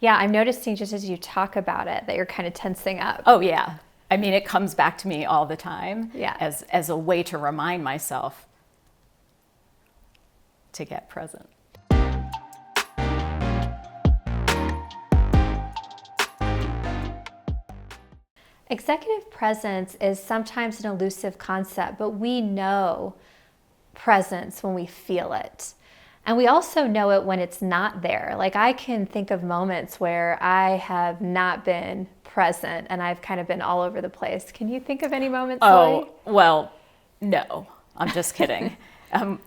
Yeah, I'm noticing just as you talk about it that you're kind of tensing up. Oh, yeah. I mean, it comes back to me all the time Yeah. as a way to remind myself to get present. Executive presence is sometimes an elusive concept, but we know presence when we feel it. And we also know it when it's not there. Like I can think of moments where I have not been present and I've kind of been all over the place. Can you think of any moments, Lori? Oh, well, no, I'm just kidding.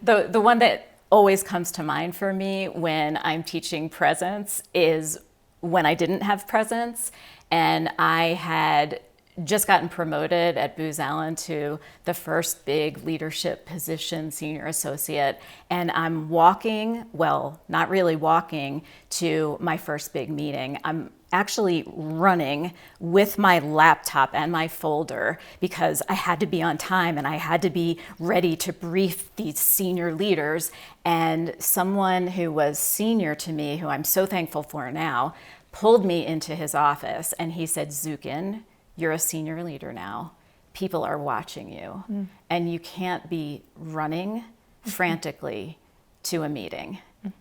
The one that always comes to mind for me when I'm teaching presence is when I didn't have presence and I had just gotten promoted at Booz Allen to the first big leadership position, senior associate, and I'm walking, well, not really walking, to my first big meeting. I'm actually running with my laptop and my folder because I had to be on time and I had to be ready to brief these senior leaders. And someone who was senior to me, who I'm so thankful for now, pulled me into his office and he said, "Zukin, you're a senior leader now. People are watching you, and you can't be running frantically to a meeting."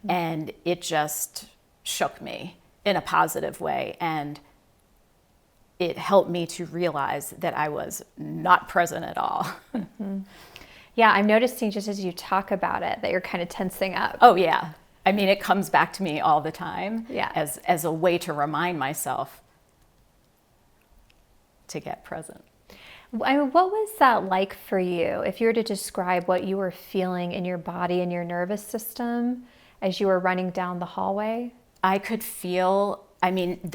And it just shook me in a positive way, and it helped me to realize that I was not present at all. Yeah, I'm noticing just as you talk about it that you're kind of tensing up. Oh, yeah. I mean, it comes back to me all the time Yeah. as a way to remind myself to get present. I mean, what was that like for you? If you were to describe what you were feeling in your body and your nervous system as you were running down the hallway? I could feel, I mean,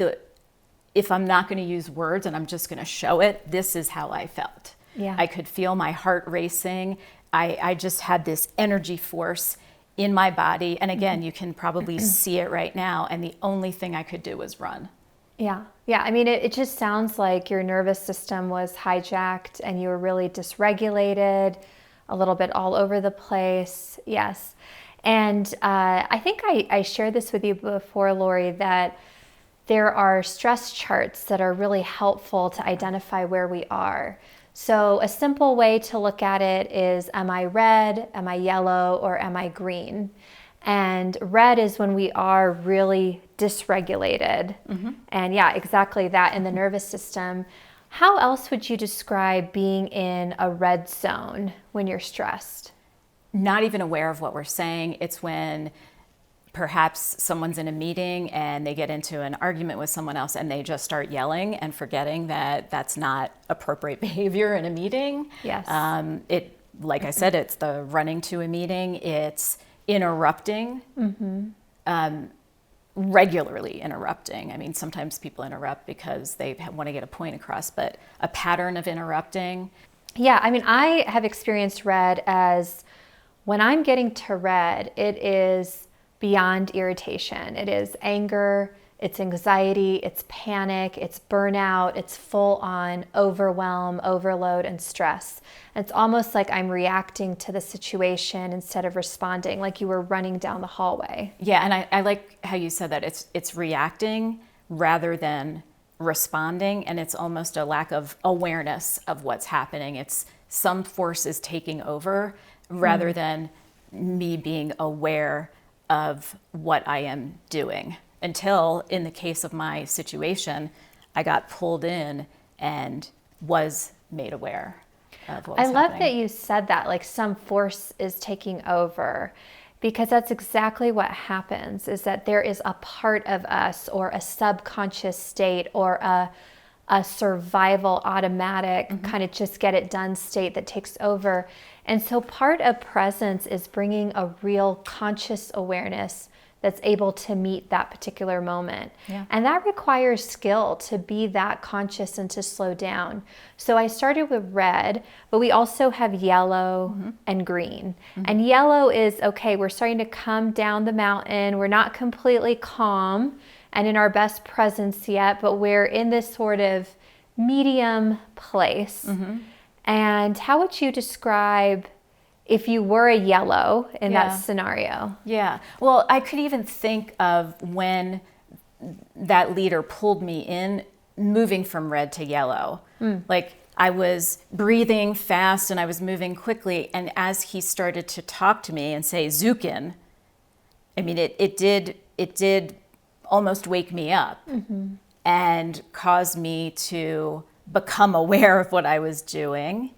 if I'm not going to use words and I'm just going to show it, this is how I felt. Yeah. I could feel my heart racing. I just had this energy force in my body. And again, you can probably see it right now. And the only thing I could do was run. Yeah. Yeah. I mean, it just sounds like your nervous system was hijacked and you were really dysregulated, a little bit all over the place. Yes. And I think I shared this with you before, Lori, that there are stress charts that are really helpful to identify where we are. So a simple way to look at it is, am I red, am I yellow, or am I green? And red is when we are really dysregulated. And yeah, exactly that in the nervous system. How else would you describe being in a red zone when you're stressed? Not even aware of what we're saying. It's when perhaps someone's in a meeting and they get into an argument with someone else and they just start yelling and forgetting that that's not appropriate behavior in a meeting. Yes. Like I said, it's the running to a meeting. It's interrupting, regularly interrupting. I mean, sometimes people interrupt because they want to get a point across, but a pattern of interrupting. Yeah, I mean, I have experienced red as when I'm getting to red, it is beyond irritation. It is anger, it's anxiety, it's panic, it's burnout, it's full on overwhelm, overload, and stress. And it's almost like I'm reacting to the situation instead of responding, like you were running down the hallway. Yeah, and I like how you said that it's reacting rather than responding, and it's almost a lack of awareness of what's happening. It's some force is taking over rather than me being aware of what I am doing. Until, in the case of my situation, I got pulled in and was made aware of what was happening. I love that you said that, like some force is taking over, because that's exactly what happens, is that there is a part of us or a subconscious state or a survival automatic kind of just get it done state that takes over. And so part of presence is bringing a real conscious awareness that's able to meet that particular moment. Yeah. And that requires skill to be that conscious and to slow down. So I started with red, but we also have yellow and green. And yellow is, okay, we're starting to come down the mountain. We're not completely calm and in our best presence yet, but we're in this sort of medium place. And how would you describe if you were a yellow in that scenario? Yeah. Well, I could even think of when that leader pulled me in, moving from red to yellow. Like I was breathing fast and I was moving quickly. And as he started to talk to me and say Zukin, I mean, it did almost wake me up and cause me to become aware of what I was doing.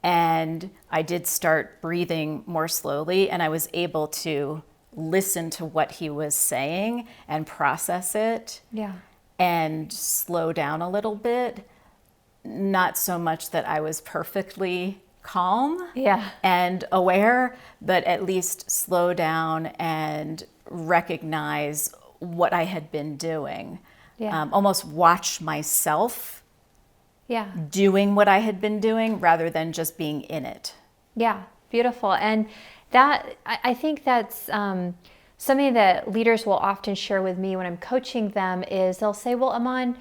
And I did start breathing more slowly, and I was able to listen to what he was saying and process it and slow down a little bit. Not so much that I was perfectly calm and aware, but at least slow down and recognize what I had been doing. Almost watch myself doing what I had been doing rather than just being in it. Yeah, beautiful. And that, I think that's something that leaders will often share with me when I'm coaching them is they'll say, well, Aman,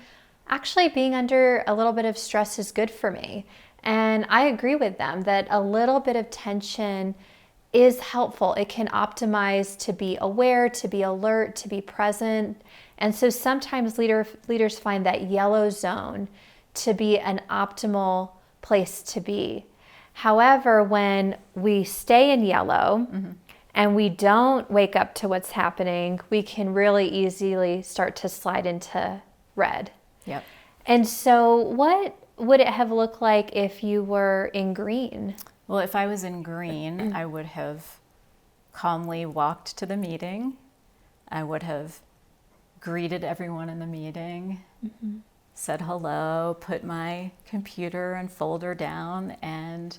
actually being under a little bit of stress is good for me. And I agree with them that a little bit of tension is helpful. It can optimize to be aware, to be alert, to be present. And so sometimes leaders find that yellow zone to be an optimal place to be. However, when we stay in yellow and we don't wake up to what's happening, we can really easily start to slide into red. Yep. And so what would it have looked like if you were in green? Well, if I was in green, I would have calmly walked to the meeting. I would have greeted everyone in the meeting, said hello, put my computer and folder down, and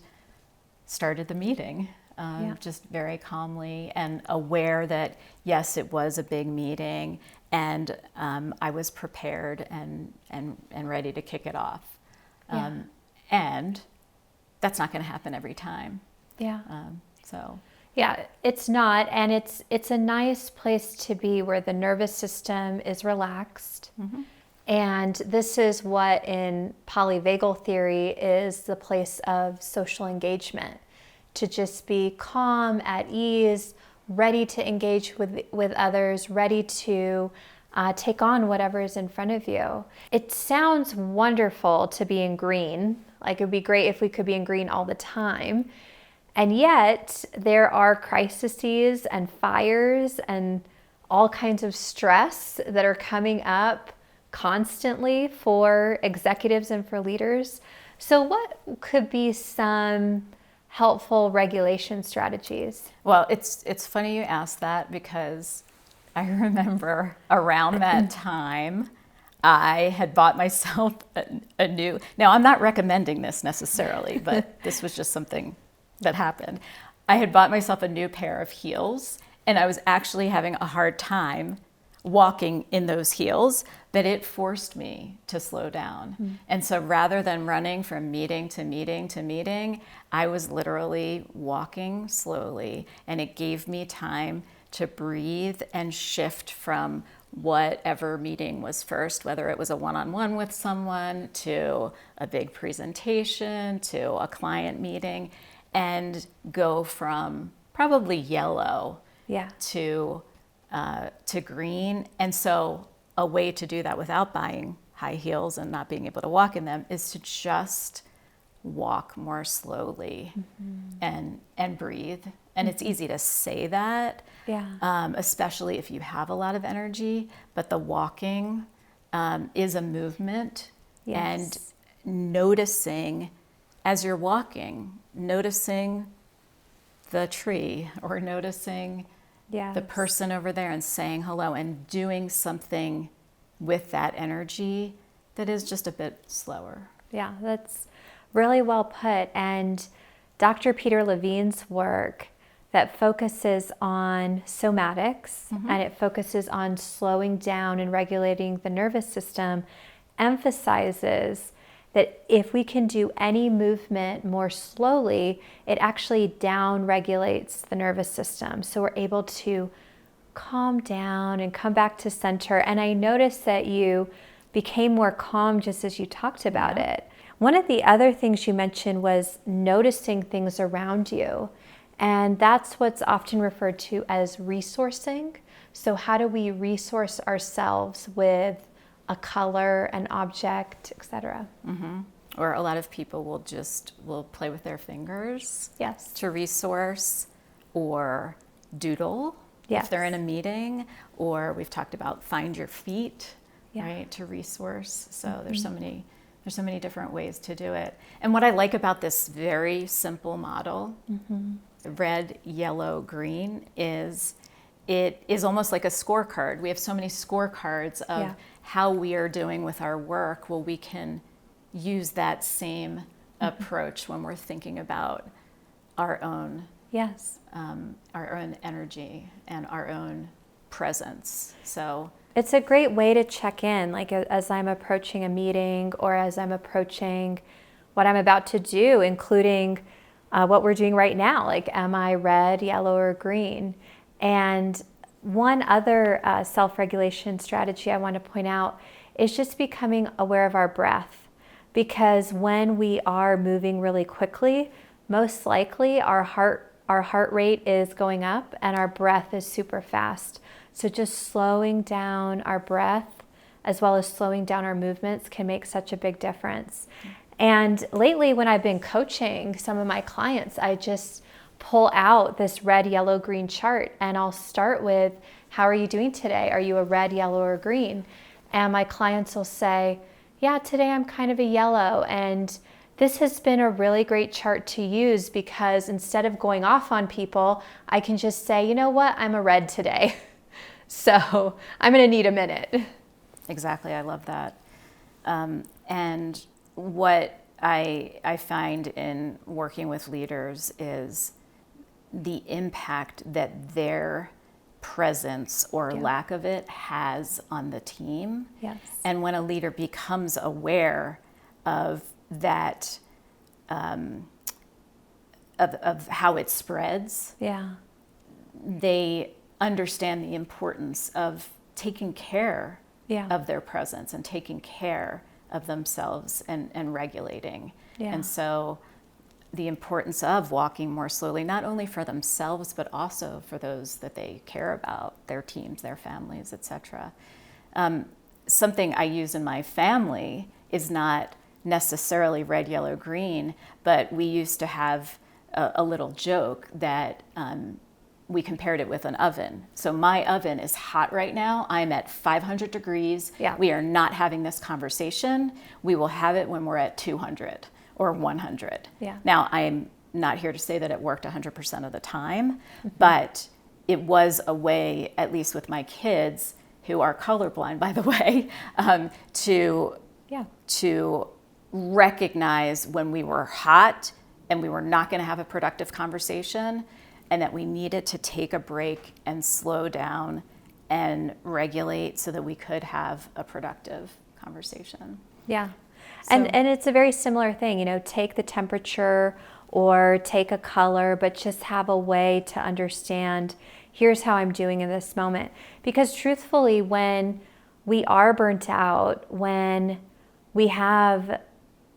started the meeting. Just very calmly and aware that, yes, it was a big meeting, and I was prepared and ready to kick it off. And that's not going to happen every time. Yeah, it's not, and it's a nice place to be where the nervous system is relaxed. And this is what in polyvagal theory is the place of social engagement, to just be calm, at ease, ready to engage with others, ready to take on whatever is in front of you. It sounds wonderful to be in green. Like, it would be great if we could be in green all the time. And yet there are crises and fires and all kinds of stress that are coming up constantly for executives and for leaders. So what could be some helpful regulation strategies? Well, it's funny you asked that, because I remember around that time I had bought myself a new, now I'm not recommending this necessarily, but this was just something that happened. I had bought myself a new pair of heels, and I was actually having a hard time walking in those heels, but it forced me to slow down. And so rather than running from meeting to meeting to meeting, I was literally walking slowly, and it gave me time to breathe and shift from whatever meeting was first, whether it was a one-on-one with someone, to a big presentation, to a client meeting, and go from probably yellow to green. And so a way to do that without buying high heels and not being able to walk in them is to just walk more slowly and breathe. And it's easy to say that, especially if you have a lot of energy, but the walking is a movement. And noticing as you're walking, noticing the tree or noticing the person over there and saying hello and doing something with that energy that is just a bit slower. Yeah, that's really well put. And Dr. Peter Levine's work that focuses on somatics and it focuses on slowing down and regulating the nervous system emphasizes that if we can do any movement more slowly, it actually down regulates the nervous system. So we're able to calm down and come back to center. And I noticed that you became more calm just as you talked about it. One of the other things you mentioned was noticing things around you. And that's what's often referred to as resourcing. So how do we resource ourselves with a color, an object, etc.? Or a lot of people will play with their fingers Yes. to resource, or doodle if they're in a meeting, or we've talked about find your feet, right, to resource. So there's so many different ways to do it. And what I like about this very simple model, red, yellow, green, is it is almost like a scorecard. We have so many scorecards of how we are doing with our work. Well, we can use that same approach when we're thinking about our own energy and our own presence. So it's a great way to check in, like as I'm approaching a meeting or as I'm approaching what I'm about to do, including what we're doing right now. Like, am I red, yellow, or green? And one other self-regulation strategy I want to point out is just becoming aware of our breath. Because when we are moving really quickly, most likely our heart rate is going up and our breath is super fast. So just slowing down our breath as well as slowing down our movements can make such a big difference. And lately, when I've been coaching some of my clients, I just pull out this red, yellow, green chart, and I'll start with, how are you doing today? Are you a red, yellow, or green? And my clients will say, yeah, today I'm kind of a yellow. And this has been a really great chart to use because instead of going off on people, I can just say, you know what, I'm a red today. So I'm going to need a minute. Exactly, I love that. And what I find in working with leaders is the impact that their presence or lack of it has on the team. Yes. And when a leader becomes aware of that, of how it spreads, they understand the importance of taking care of their presence and taking care of themselves and regulating. And so the importance of walking more slowly, not only for themselves, but also for those that they care about, their teams, their families, etc. Something I use in my family is not necessarily red, yellow, green, but we used to have a little joke that we compared it with an oven. So my oven is hot right now. I'm at 500 degrees. We are not having this conversation. We will have it when we're at 200 or 100. Now, I'm not here to say that it worked 100% of the time, but it was a way, at least with my kids, who are colorblind, by the way, to recognize when we were hot and we were not going to have a productive conversation, and that we needed to take a break and slow down and regulate so that we could have a productive conversation. So. And it's a very similar thing, you know, take the temperature or take a color, but just have a way to understand, here's how I'm doing in this moment. Because truthfully, when we are burnt out, when we have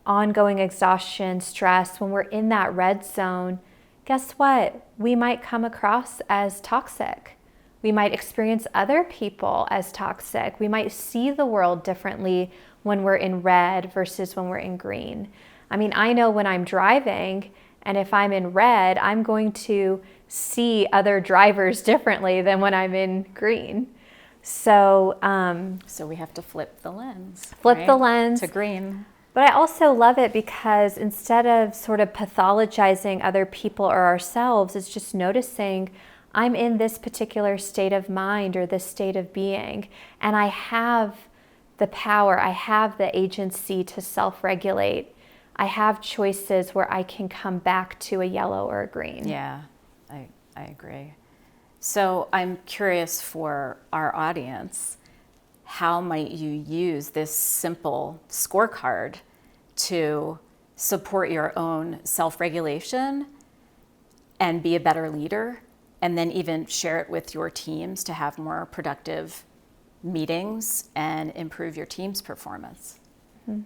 ongoing exhaustion, stress, when we're in that red zone, guess what? We might come across as toxic. We might experience other people as toxic. We might see the world differently when we're in red versus when we're in green. I mean, I know when I'm driving, and if I'm in red, I'm going to see other drivers differently than when I'm in green. So, so we have to flip the lens. Flip the lens to green. But I also love it because instead of sort of pathologizing other people or ourselves, it's just noticing I'm in this particular state of mind or this state of being, and I have the power, I have the agency to self-regulate. I have choices where I can come back to a yellow or a green. Yeah, I agree. So I'm curious for our audience, how might you use this simple scorecard to support your own self-regulation and be a better leader, and then even share it with your teams to have more productive meetings and improve your team's performance? Mm-hmm.